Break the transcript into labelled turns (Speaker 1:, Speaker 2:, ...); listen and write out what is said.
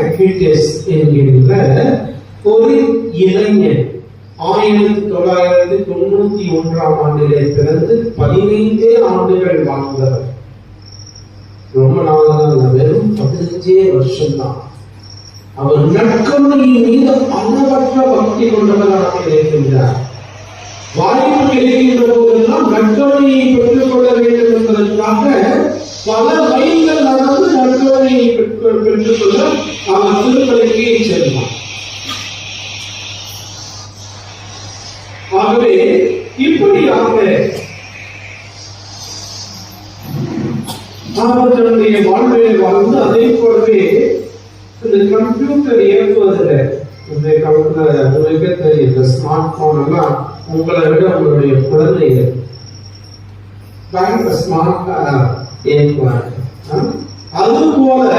Speaker 1: அக்விட்டஸ் என்கின்ற ஒரு இளைஞன் 1991 ஆண்டிலே பிறந்து 15 ஆண்டுகள் வாழ்ந்தவர். ரொம்ப நாள் வெறும் 15 வருஷம் தான். அவர் நற்கருணையின் மீது அளவற்ற பக்தி கொண்டவராக இருக்கின்றார். வாய்ப்பு கிடைக்கின்ற போதெல்லாம் நற்கருணையை பெற்றுக் கொள்ள வேண்டும் என்பதற்காக பல மைல்கள் நடந்து நற்கருணையை பெற்றுக்கொள்ள அவர் திருப்பதிக்கு செல்வார். ஆகவே இப்படியாக அவர் தன்னுடைய வாழ்விலை வாழ்ந்து அதே போலவே இந்த கம்ப்யூட்டர் இயக்குவதில் இந்த கம்ப்யூட்டர் உங்களுக்கு தெரியும், இந்த ஸ்மார்ட் போன் எல்லாம் உங்களை விட உங்களுடைய குழந்தைகள் பயங்கர ஸ்மார்ட்டா இயக்குவாங்க. அது போல